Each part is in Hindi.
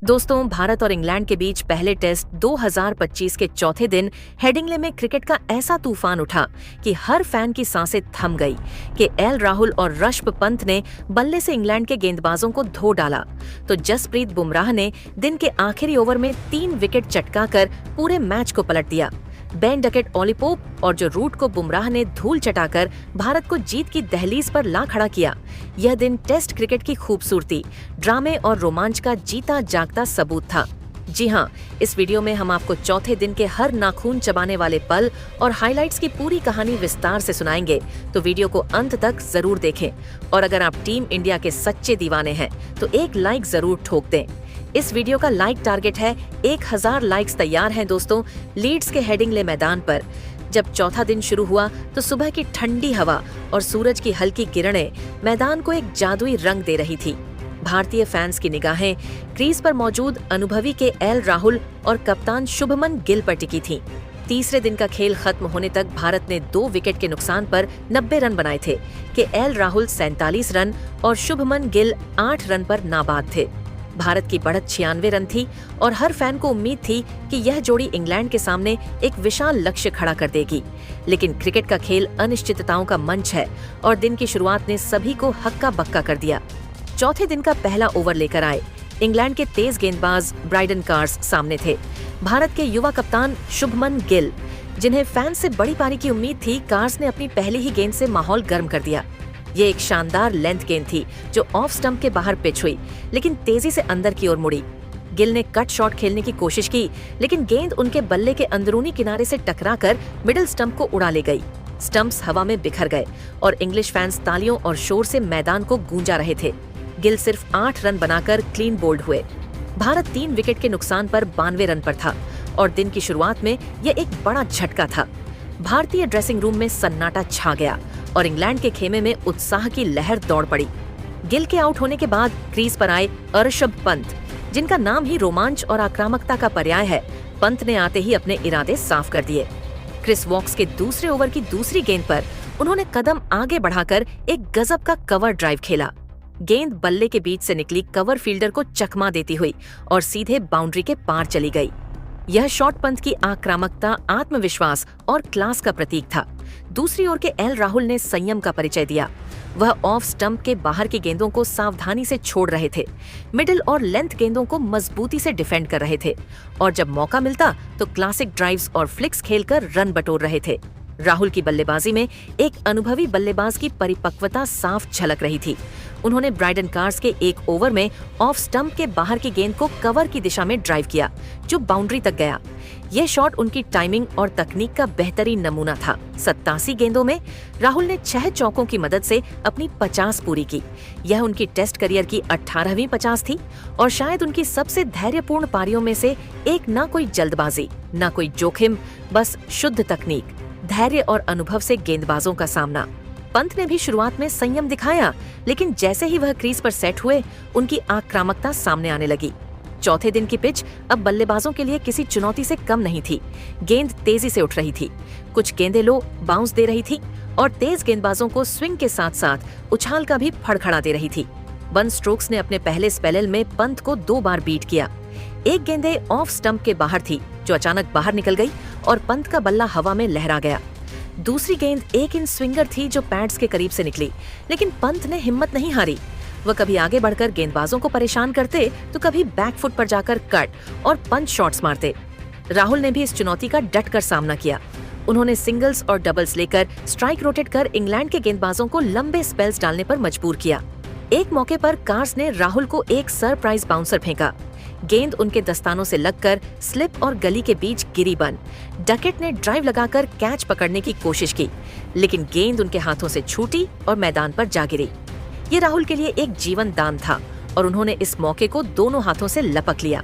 दोस्तों, भारत और इंग्लैंड के बीच पहले टेस्ट 2025 के चौथे दिन हेडिंग्ले में क्रिकेट का ऐसा तूफान उठा कि हर फैन की सांसें थम गई कि एल राहुल और ऋषभ पंत ने बल्ले से इंग्लैंड के गेंदबाजों को धो डाला तो जसप्रीत बुमराह ने दिन के आखिरी ओवर में 3 विकेट चटकाकर पूरे मैच को पलट दिया। बेन डकेट ओलिपोप और जो रूट को बुमराह ने धूल चटाकर भारत को जीत की दहलीज पर ला खड़ा किया। यह दिन टेस्ट क्रिकेट की खूबसूरती, ड्रामे और रोमांच का जीता जागता सबूत था। जी हाँ, इस वीडियो में हम आपको चौथे दिन के हर नाखून चबाने वाले पल और हाइलाइट्स की पूरी कहानी विस्तार से सुनाएंगे, तो वीडियो को अंत तक जरूर देखें। और अगर आप टीम इंडिया के सच्चे दीवाने हैं तो एक लाइक जरूर ठोक दें। इस वीडियो का लाइक टारगेट है 1000 लाइक्स तैयार हैं दोस्तों। लीड्स के हेडिंग्ले मैदान पर जब चौथा दिन शुरू हुआ तो सुबह की ठंडी हवा और सूरज की हल्की किरणें मैदान को एक जादुई रंग दे रही थी। भारतीय फैंस की निगाहें क्रीज पर मौजूद अनुभवी के एल राहुल और कप्तान शुभमन गिल पर टिकी थीं। तीसरे दिन का खेल खत्म होने तक भारत ने 2 विकेट के नुकसान पर 90 रन बनाए थे कि एल राहुल 47 रन और शुभमन गिल 8 रन पर नाबाद थे। भारत की बढ़त 96 रन थी और हर फैन को उम्मीद थी कि यह जोड़ी इंग्लैंड के सामने एक विशाल लक्ष्य खड़ा कर देगी। लेकिन क्रिकेट का खेल अनिश्चितताओं का मंच है और दिन की शुरुआत ने सभी को हक्का बक्का कर दिया। चौथे दिन का पहला ओवर लेकर आए इंग्लैंड के तेज गेंदबाज ब्राइडन कार्स सामने थे। भारत के युवा कप्तान शुभमन गिल, जिन्हें फैंस से बड़ी पारी की उम्मीद थी, कार्स ने अपनी पहली ही गेंद से माहौल गर्म कर दिया। ये एक शानदार लेंथ गेंद थी जो ऑफ स्टंप के बाहर पिच हुई, लेकिन तेजी से अंदर की ओर मुड़ी। गिल ने कट शॉट खेलने की कोशिश की, लेकिन गेंद उनके बल्ले के अंदरूनी किनारे से टकराकर मिडिल स्टंप को उड़ा ले गई। स्टंप्स हवा में बिखर गए और इंग्लिश फैंस तालियों और शोर से मैदान को गूंजा रहे थे। गिल सिर्फ 8 रन बनाकर क्लीन बोल्ड हुए। भारत 3 विकेट के नुकसान पर 92 रन पर था और दिन की शुरुआत में यह एक बड़ा झटका था। भारतीय ड्रेसिंग रूम में सन्नाटा छा गया और इंग्लैंड के खेमे में उत्साह की लहर दौड़ पड़ी। गिल के आउट होने के बाद क्रीज पर आए ऋषभ पंत, जिनका नाम ही रोमांच और आक्रामकता का पर्याय है। पंत ने आते ही अपने इरादे साफ कर दिए। क्रिस वॉक्स के दूसरे ओवर की दूसरी गेंद पर उन्होंने कदम आगे बढ़ाकर एक गजब का कवर ड्राइव खेला। गेंद बल्ले के बीच से निकली कवर फील्डर को चकमा देती हुई और सीधे बाउंड्री के पार चली गई। यह शॉट पंत की आक्रामकता, आत्मविश्वास और क्लास का प्रतीक था। दूसरी ओर के एल राहुल ने संयम का परिचय दिया। वह ऑफ स्टंप के बाहर की गेंदों को सावधानी से छोड़ रहे थे, मिडिल और लेंथ गेंदों को मजबूती से डिफेंड कर रहे थे और जब मौका मिलता तो क्लासिक ड्राइव्स और फ्लिक्स खेलकर रन बटोर रहे थे। राहुल की बल्लेबाजी में एक अनुभवी बल्लेबाज की परिपक्वता साफ झलक रही थी। उन्होंने ब्राइडन कार्स के एक ओवर में ऑफ स्टंप के बाहर की गेंद को कवर की दिशा में ड्राइव किया, जो बाउंड्री तक गया। यह शॉट उनकी टाइमिंग और तकनीक का बेहतरीन नमूना था। 87 गेंदों में राहुल ने 6 चौकों की मदद से अपनी 50 पूरी की। यह उनकी टेस्ट करियर की 18वीं 50 थी और शायद उनकी सबसे धैर्यपूर्ण पारियों में से एक। ना कोई जल्दबाजी, ना कोई जोखिम, बस शुद्ध तकनीक, धैर्य और अनुभव से गेंदबाजों का सामना। पंत ने भी शुरुआत में संयम दिखाया, लेकिन जैसे ही वह क्रीज पर सेट हुए, उनकी आक्रामकता सामने आने लगी। चौथे दिन की पिच अब बल्लेबाजों के लिए किसी चुनौती से कम नहीं थी। गेंद तेजी से उठ रही थी, कुछ गेंदें लो बाउंस दे रही थी और तेज गेंदबाजों को स्विंग के साथ साथ उछाल का भी फड़खड़ा दे रही थी। बन स्ट्रोक्स ने अपने पहले स्पेल में पंत को 2 बार बीट किया। एक गेंदे ऑफ स्टंप के बाहर थी, जो अचानक बाहर निकल गई और पंत का बल्ला हवा में लहरा गया। दूसरी गेंद 1 इंच स्विंगर थी, जो पैड्स के करीब से निकली, लेकिन पंत ने हिम्मत नहीं हारी। वह कभी आगे बढ़कर गेंदबाजों को परेशान करते तो कभी बैकफुट पर जाकर कट और पंच शॉट्स मारते। राहुल ने भी इस चुनौती का डट कर सामना किया। उन्होंने सिंगल्स और डबल्स लेकर स्ट्राइक रोटेट कर इंग्लैंड के गेंदबाजों को लंबे स्पेल्स डालने पर मजबूर किया। एक मौके पर कार्स ने राहुल को एक सरप्राइज बाउंसर फेंका। गेंद उनके दस्तानों से लगकर स्लिप और गली के बीच गिरी। बन डकेट ने ड्राइव लगाकर कैच पकड़ने की कोशिश की, लेकिन गेंद उनके हाथों से छूटी और मैदान पर जा गिरी। ये राहुल के लिए एक जीवन दान था और उन्होंने इस मौके को दोनों हाथों से लपक लिया।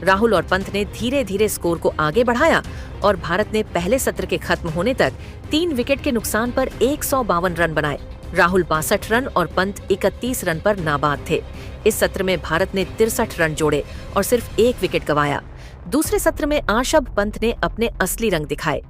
राहुल और पंत ने धीरे धीरे स्कोर को आगे बढ़ाया और भारत ने पहले सत्र के खत्म होने तक 3 विकेट के नुकसान पर 152 रन बनाए। राहुल 62 रन और पंत 31 रन पर नाबाद थे। इस सत्र में भारत ने 63 रन जोड़े और सिर्फ 1 विकेट गंवाया। दूसरे सत्र में आशब पंत ने अपने असली रंग दिखाए।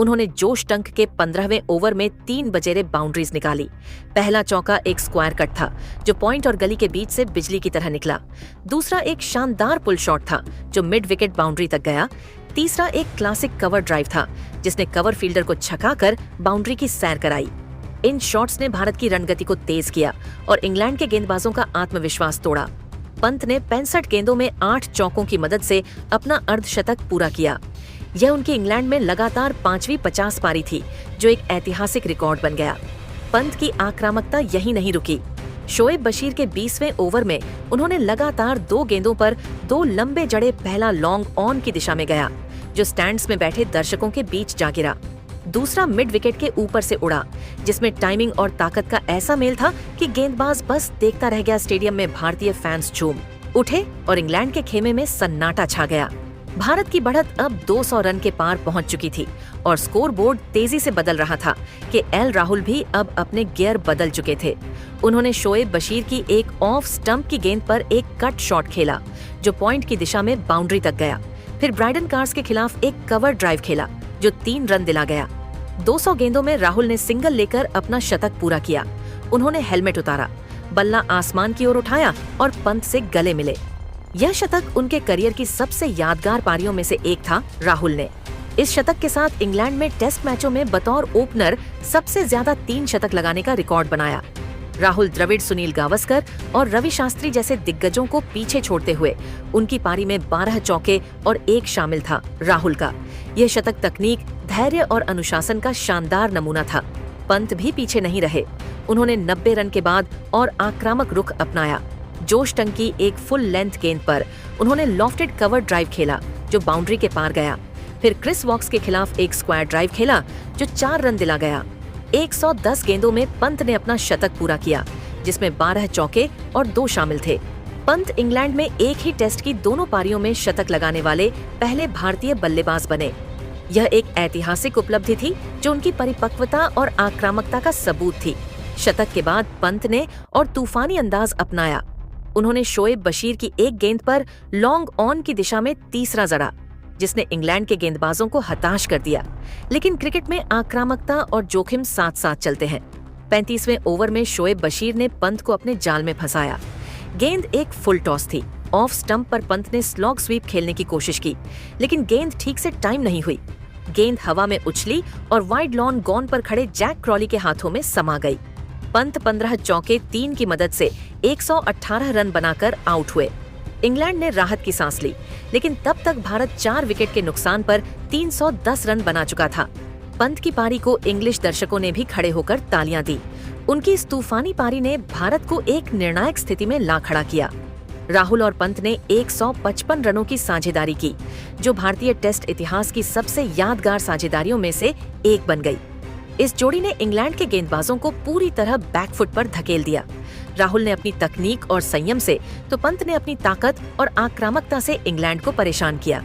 उन्होंने जोश टंक के 15वें ओवर में 3 बजेरे बाउंड्रीज निकाली। पहला चौका एक स्क्वायर कट था जो पॉइंट और गली के बीच से बिजली की तरह निकला। दूसरा एक शानदार पुल शॉट था जो मिड विकेट बाउंड्री तक गया। तीसरा एक क्लासिक कवर ड्राइव था जिसने कवर फील्डर को छकाकर बाउंड्री की सैर कराई। इन शॉट्स ने भारत की रणगति को तेज किया और इंग्लैंड के गेंदबाजों का आत्मविश्वास तोड़ा। पंत ने 65 गेंदों में 8 चौकों की मदद से अपना अर्धशतक पूरा किया। यह उनकी इंग्लैंड में लगातार 5वीं 50 पारी थी जो एक ऐतिहासिक रिकॉर्ड बन गया। पंत की आक्रामकता यहीं नहीं रुकी। शोएब बशीर के 20वें ओवर में उन्होंने लगातार 2 गेंदों पर 2 लंबे जड़े पहला लॉन्ग ऑन की दिशा में गया जो स्टैंड्स में बैठे दर्शकों के बीच जा गिरा। दूसरा मिड विकेट के ऊपर से उड़ा जिसमें टाइमिंग और ताकत का ऐसा मेल था कि गेंदबाज बस देखता रह गया। स्टेडियम में भारतीय फैंस झूम उठे और इंग्लैंड के खेमे में सन्नाटा छा गया। भारत की बढ़त अब 200 रन के पार पहुंच चुकी थी और स्कोर बोर्ड तेजी से बदल रहा था कि एल राहुल भी अब अपने गियर बदल चुके थे। उन्होंने शोएब बशीर की एक ऑफ स्टंप की गेंद पर एक कट शॉट खेला जो पॉइंट की दिशा में बाउंड्री तक गया। फिर ब्राइडन कार्स के खिलाफ एक कवर ड्राइव खेला जो 3 रन दिला गया। 200 गेंदों में राहुल ने सिंगल लेकर अपना शतक पूरा किया। उन्होंने हेलमेट उतारा, बल्ला आसमान की ओर उठाया और पंत से गले मिले। यह शतक उनके करियर की सबसे यादगार पारियों में से एक था। राहुल ने इस शतक के साथ इंग्लैंड में टेस्ट मैचों में बतौर ओपनर सबसे ज्यादा 3 शतक लगाने का रिकॉर्ड बनाया। राहुल द्रविड़, सुनील गावस्कर और रवि शास्त्री जैसे दिग्गजों को पीछे छोड़ते हुए उनकी पारी में 12 चौके और 1 शामिल था। राहुल का यह शतक तकनीक, धैर्य और अनुशासन का शानदार नमूना था। पंत भी पीछे नहीं रहे। उन्होंने 90 रन के बाद और आक्रामक रुख अपनाया। जोश टंक की एक फुल लेंथ गेंद पर उन्होंने लॉफ्टेड कवर ड्राइव खेला जो बाउंड्री के पार गया। फिर क्रिस वॉक्स के खिलाफ एक स्क्वायर ड्राइव खेला जो 4 रन दिला गया। 110 गेंदों में पंत ने अपना शतक पूरा किया जिसमें 12 चौके और 2 शामिल थे। पंत इंग्लैंड में एक ही टेस्ट की दोनों पारियों में शतक लगाने वाले पहले भारतीय बल्लेबाज बने। यह एक ऐतिहासिक उपलब्धि थी जो उनकी परिपक्वता और आक्रामकता का सबूत थी। शतक के बाद पंत ने और तूफानी अंदाज अपनाया। उन्होंने शोएब बशीर की एक गेंद पर लॉन्ग ऑन की दिशा में तीसरा जड़ा जिसने इंग्लैंड के गेंदबाजों को हताश कर दिया। लेकिन क्रिकेट में आक्रामकता और जोखिम साथ साथ चलते हैं। 35वें ओवर में शोएब बशीर ने पंत को अपने जाल में फंसाया। गेंद एक फुल टॉस थी। ऑफ स्टंप पर पंत ने स्लॉग स्वीप खेलने की कोशिश की लेकिन गेंद ठीक से टाइम नहीं हुई। गेंद हवा में उछली और वाइड लॉन गॉन पर खड़े जैक क्रॉली के हाथों में समा गई। पंत 15 चौके 3 की मदद से 118 रन बनाकर आउट हुए। इंग्लैंड ने राहत की सांस ली लेकिन तब तक भारत 4 विकेट के नुकसान पर 310 रन बना चुका था। पंत की पारी को इंग्लिश दर्शकों ने भी खड़े होकर तालियां दी। उनकी इस तूफानी पारी ने भारत को एक निर्णायक स्थिति में ला खड़ा किया। राहुल और पंत ने 155 रनों की साझेदारी की जो भारतीय टेस्ट इतिहास की सबसे यादगार साझेदारियों में से एक बन गई। इस जोड़ी ने इंग्लैंड के गेंदबाजों को पूरी तरह बैकफुट पर धकेल दिया। राहुल ने अपनी तकनीक और संयम से तो पंत ने अपनी ताकत और आक्रामकता से इंग्लैंड को परेशान किया।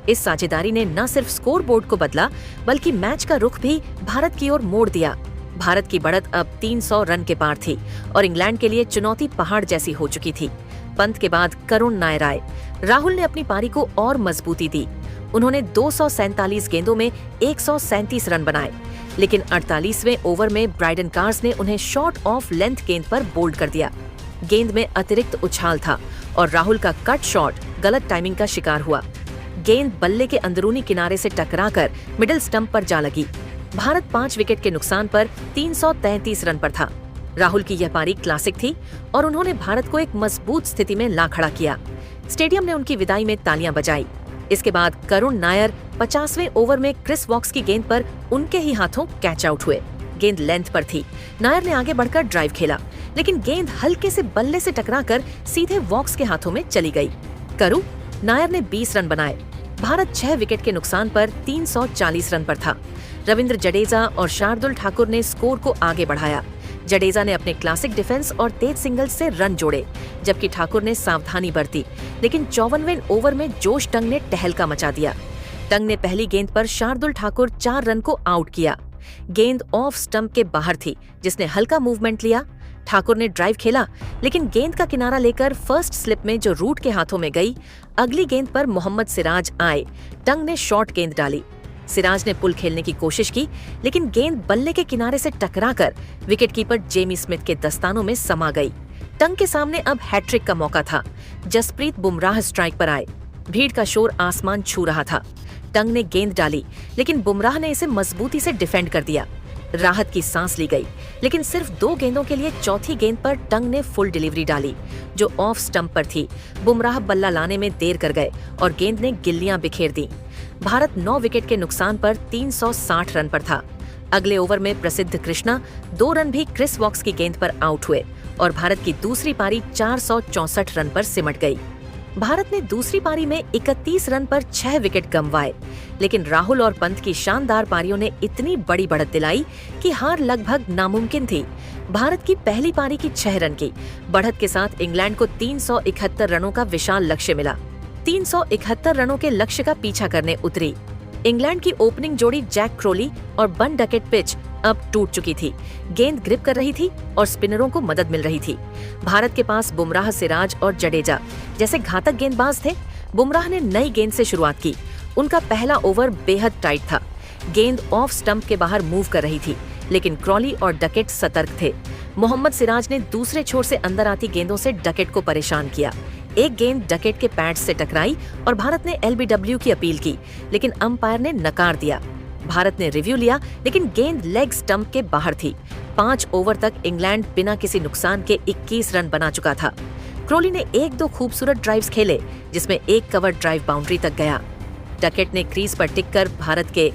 इस साझेदारी ने न सिर्फ स्कोर बोर्ड को बदला बल्कि मैच का रुख भी भारत की ओर मोड़ दिया। भारत की बढ़त अब 300 रन के पार थी और इंग्लैंड के लिए चुनौती पहाड़ जैसी हो चुकी थी। पंत के बाद करुण नायर आए। राहुल ने अपनी पारी को और मजबूती दी। उन्होंने 247 गेंदों में 137 रन बनाए लेकिन 48वें ओवर में ब्राइडन कार्स ने उन्हें शॉर्ट ऑफ लेंथ गेंद पर बोल्ड कर दिया। गेंद में अतिरिक्त उछाल था और राहुल का कट शॉट गलत टाइमिंग का शिकार हुआ। गेंद बल्ले के अंदरूनी किनारे से टकराकर मिडिल स्टंप पर जा लगी। भारत 5 विकेट के नुकसान पर 333 रन पर था। राहुल की यह पारी क्लासिक थी और उन्होंने भारत को एक मजबूत स्थिति में ला खड़ा किया। स्टेडियम ने उनकी विदाई में तालियां बजाई। इसके बाद करुण नायर 50वें ओवर में क्रिस वॉक्स की गेंद पर उनके ही हाथों कैच आउट हुए। गेंद लेंथ पर थी। नायर ने आगे बढ़कर ड्राइव खेला लेकिन गेंद हल्के से बल्ले से टकराकर सीधे वॉक्स के हाथों में चली गई। नायर ने 20 रन बनाए। भारत 6 विकेट के नुकसान पर 340 रन पर था। रविंद्र जडेजा और शार्दुल ठाकुर ने स्कोर को आगे बढ़ाया। जडेजा ने अपने क्लासिक डिफेंस और तेज सिंगल्स से रन जोड़े जबकि ठाकुर ने सावधानी बरती लेकिन 54वें ओवर में जोश टंग ने टहलका मचा दिया। टंग ने पहली गेंद पर शार्दुल ठाकुर 4 रन को आउट किया। गेंद ऑफ स्टंप के बाहर थी जिसने हल्का मूवमेंट लिया। ठाकुर ने ड्राइव खेला, लेकिन गेंद का किनारा लेकर फर्स्ट स्लिप में जो रूट के हाथों में गई, अगली गेंद पर मोहम्मद सिराज आए। टंग ने शॉर्ट गेंद डाली। सिराज ने पुल खेलने की कोशिश की, लेकिन गेंद बल्ले के किनारे से टकराकर विकेटकीपर जेमी स्मिथ के दस्तानों में समा गई। टंग के सामने अब हैट्रिक का मौका था। जसप्रीत बुमराह स्ट्राइक पर आए। भीड़ का शोर आसमान छू रहा था। टंग ने गेंद डाली, लेकिन बुमराह ने इसे मजबूती से डिफेंड कर दिया। राहत की सांस ली गई, लेकिन सिर्फ 2 गेंदों के लिए चौथी गेंद पर टंग ने फुल डिलीवरी डाली, जो ऑफ स्टंप पर थी। बुमराह बल्ला लाने में देर कर गए और गेंद ने गिल्लियां बिखेर दी। भारत 9 विकेट के नुकसान पर 360 रन पर था। अगले ओवर में प्रसिद्ध कृष्णा 2 रन भी क्रिस वॉक्स की गेंद पर आउट हुए और भारत की दूसरी पारी 464 रन पर सिमट गई। भारत ने दूसरी पारी में 31 रन पर 6 विकेट गंवाए, लेकिन राहुल और पंत की शानदार पारियों ने इतनी बड़ी बढ़त दिलाई कि हार लगभग नामुमकिन थी। भारत की पहली पारी की 6 रन की बढ़त के साथ इंग्लैंड को 371 रनों का विशाल लक्ष्य मिला। 371 रनों के लक्ष्य का पीछा करने उतरी इंग्लैंड की ओपनिंग जोड़ी जैक क्रोली और बन डकेट पिच अब टूट चुकी थी। गेंद ग्रिप कर रही थी और स्पिनरों को मदद मिल रही थी। भारत के पास बुमराह, सिराज और जडेजा जैसे घातक गेंदबाज थे। बुमराह ने नई गेंद से शुरुआत की। उनका पहला ओवर बेहद टाइट था। गेंद ऑफ स्टंप के बाहर मूव कर रही थी, लेकिन क्रॉली और डकेट सतर्क थे। मोहम्मद सिराज ने दूसरे छोर से अंदर आती गेंदों से डकेट को परेशान किया। एक गेंद डकेट के पैड्स से टकराई और भारत ने एलबीडब्ल्यू की अपील की, लेकिन अंपायर ने नकार दिया। भारत ने रिव्यू लिया, लेकिन गेंद लेग स्टंप के बाहर थी। 5 ओवर तक इंग्लैंड बिना किसी नुकसान के 21 रन बना चुका था। क्रोली ने 1-2 खूबसूरत ड्राइव्स खेले, जिसमें एक कवर ड्राइव बाउंड्री तक गया। डकेट ने क्रीज पर टिककर भारत के